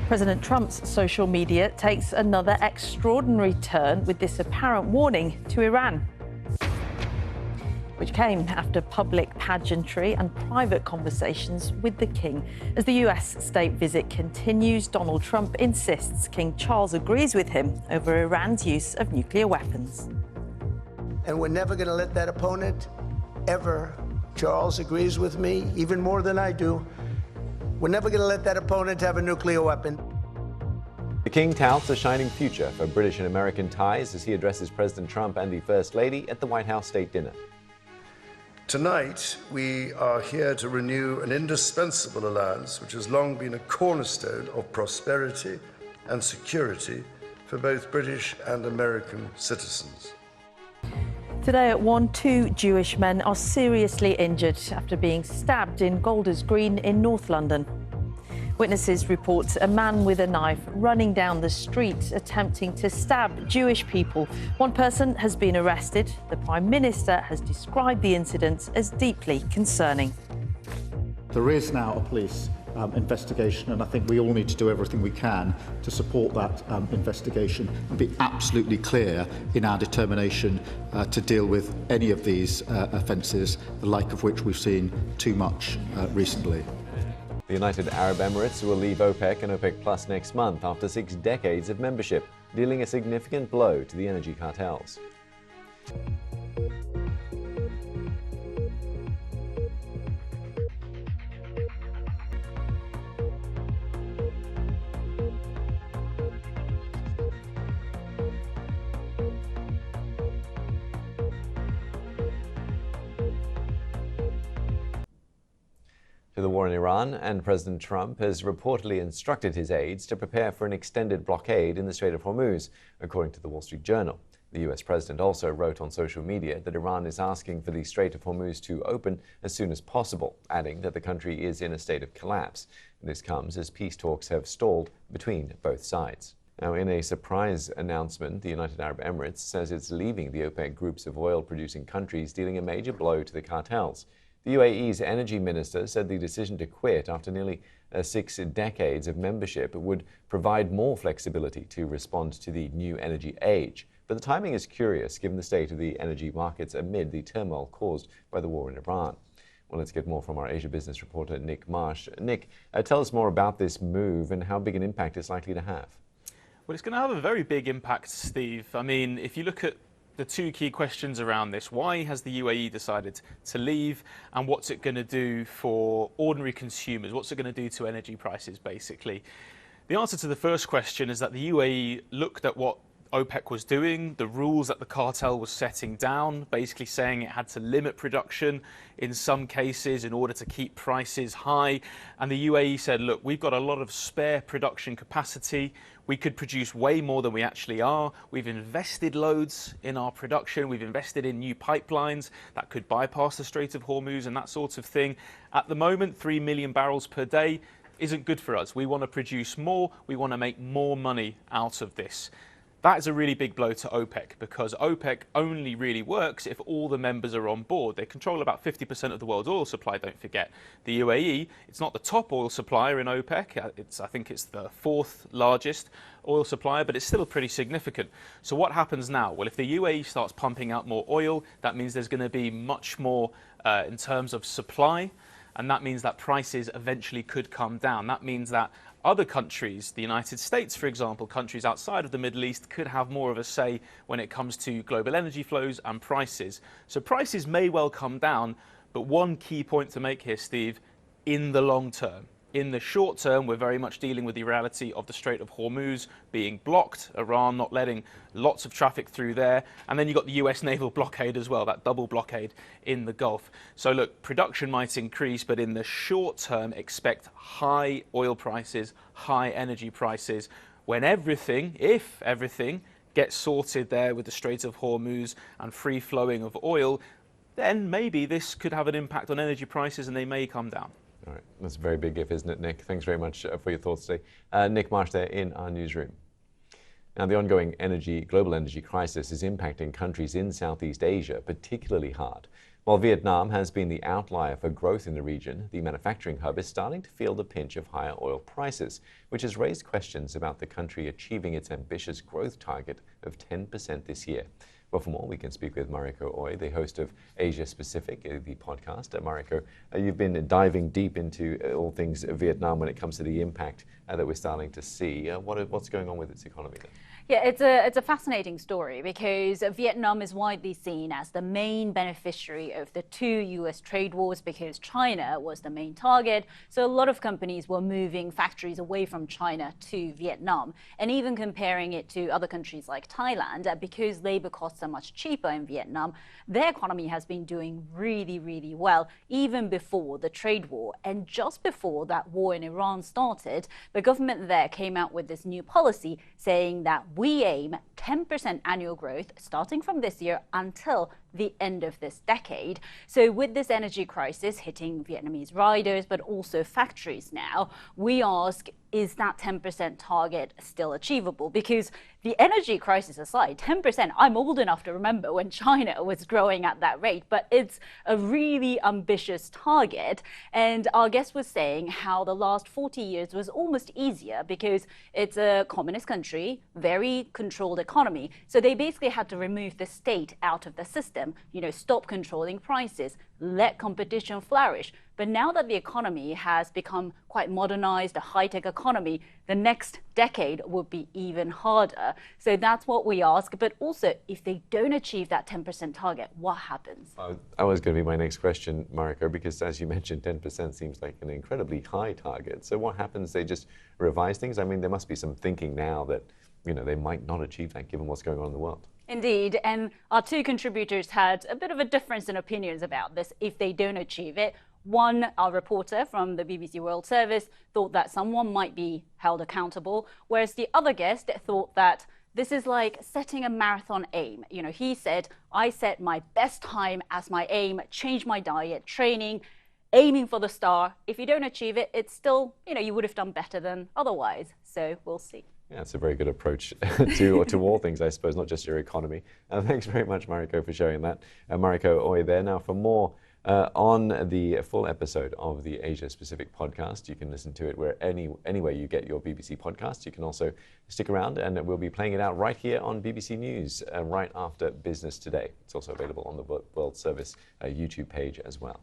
President Trump's social media takes another extraordinary turn with this apparent warning to Iran, which came after public pageantry and private conversations with the king. As the US state visit continues, Donald Trump insists King Charles agrees with him over Iran's use of nuclear weapons. And we're never going to let that opponent ever. Charles agrees with me even more than I do. We're never going to let that opponent have a nuclear weapon. The King touts a shining future for British and American ties as he addresses President Trump and the First Lady at the White House State Dinner. Tonight, we are here to renew an indispensable alliance which has long been a cornerstone of prosperity and security for both British and American citizens. Today at 1, 2 Jewish men are seriously injured after being stabbed in Golders Green in North London. Witnesses report a man with a knife running down the street attempting to stab Jewish people. One person has been arrested. The Prime Minister has described the incident as deeply concerning. There is now a police investigation, and I think we all need to do everything we can to support that investigation and be absolutely clear in our determination to deal with any of these offences, the like of which we've seen too much recently. The United Arab Emirates will leave OPEC and OPEC Plus next month after 6 decades of membership, dealing a significant blow to the energy cartels. To the war in Iran, and President Trump has reportedly instructed his aides to prepare for an extended blockade in the Strait of Hormuz, according to the Wall Street Journal. The US president also wrote on social media that Iran is asking for the Strait of Hormuz to open as soon as possible, adding that the country is in a state of collapse. This comes as peace talks have stalled between both sides. Now, in a surprise announcement, the United Arab Emirates says it's leaving the OPEC groups of oil-producing countries, dealing a major blow to the cartels. The UAE's energy minister said the decision to quit after nearly 6 decades of membership would provide more flexibility to respond to the new energy age. But the timing is curious given the state of the energy markets amid the turmoil caused by the war in Iran. Well, let's get more from our Asia business reporter, Nick Marsh. Nick, tell us more about this move and how big an impact it's likely to have. Well, it's going to have a very big impact, Steve. I mean, if you look at the two key questions around this: why has the UAE decided to leave, and what's it going to do for ordinary consumers? What's it going to do to energy prices, basically? The answer to the first question is that the UAE looked at what OPEC was doing, the rules that the cartel was setting down, basically saying it had to limit production in some cases in order to keep prices high. And the UAE said, look, we've got a lot of spare production capacity. We could produce way more than we actually are. We've invested loads in our production. We've invested in new pipelines that could bypass the Strait of Hormuz and that sort of thing. At the moment, 3 million barrels per day isn't good for us. We want to produce more. We want to make more money out of this. That is a really big blow to OPEC, because OPEC only really works if all the members are on board. They control about 50% of the world's oil supply, don't forget. The UAE, it's not the top oil supplier in OPEC. I think it's the 4th largest oil supplier, but it's still pretty significant. So what happens now? Well, if the UAE starts pumping out more oil, that means there's going to be much more in terms of supply, and that means that prices eventually could come down. That means that other countries, the United States, for example, countries outside of the Middle East, could have more of a say when it comes to global energy flows and prices. So prices may well come down, but one key point to make here, Steve, in the long term. In the short term, we're very much dealing with the reality of the Strait of Hormuz being blocked, Iran not letting lots of traffic through there, and then you've got the US naval blockade as well, that double blockade in the Gulf. So look, production might increase, but in the short term, expect high oil prices, high energy prices, when everything, if everything, gets sorted there with the Strait of Hormuz and free flowing of oil, then maybe this could have an impact on energy prices and they may come down. All right, that's a very big if, isn't it, Nick? Thanks very much for your thoughts today. Nick Marsh there in our newsroom. Now, the ongoing global energy crisis is impacting countries in Southeast Asia particularly hard. While Vietnam has been the outlier for growth in the region, the manufacturing hub is starting to feel the pinch of higher oil prices, which has raised questions about the country achieving its ambitious growth target of 10% this year. Well, for more, we can speak with Mariko Ooi, the host of Asia Pacific, the podcast. Mariko, you've been diving deep into all things Vietnam when it comes to the impact that we're starting to see. What's going on with its economy then? Yeah, it's a fascinating story because Vietnam is widely seen as the main beneficiary of the two US trade wars because China was the main target. So a lot of companies were moving factories away from China to Vietnam, and even comparing it to other countries like Thailand, because labor costs are much cheaper in Vietnam, their economy has been doing really, really well even before the trade war. And just before that war in Iran started, the government there came out with this new policy saying that we aim 10% annual growth starting from this year until the end of this decade. So with this energy crisis hitting Vietnamese riders, but also factories now, we ask, is that 10% target still achievable? Because the energy crisis aside, 10%, I'm old enough to remember when China was growing at that rate, but it's a really ambitious target. And our guest was saying how the last 40 years was almost easier because it's a communist country, very controlled economy. So they basically had to remove the state out of the system, stop controlling prices, let competition flourish. But now that the economy has become quite modernized, a high-tech economy, the next decade would be even harder. So that's what we ask. But also, if they don't achieve that 10% target, what happens? That was going to be my next question, Mariko, because as you mentioned, 10% seems like an incredibly high target. So what happens? They just revise things? I mean, there must be some thinking now that, they might not achieve that given what's going on in the world. Indeed, and our two contributors had a bit of a difference in opinions about this if they don't achieve it. One, our reporter from the BBC World Service, thought that someone might be held accountable, whereas the other guest thought that this is like setting a marathon aim. He said, I set my best time as my aim, change my diet, training, aiming for the star. If you don't achieve it, it's still, you would have done better than otherwise. So we'll see. Yeah, it's a very good approach to all things, I suppose, not just your economy. Thanks very much, Mariko, for sharing that. Mariko Ooi there. Now, for more on the full episode of the Asia Pacific podcast, you can listen to it anywhere you get your BBC podcast. You can also stick around, and we'll be playing it out right here on BBC News right after Business Today. It's also available on the World Service YouTube page as well.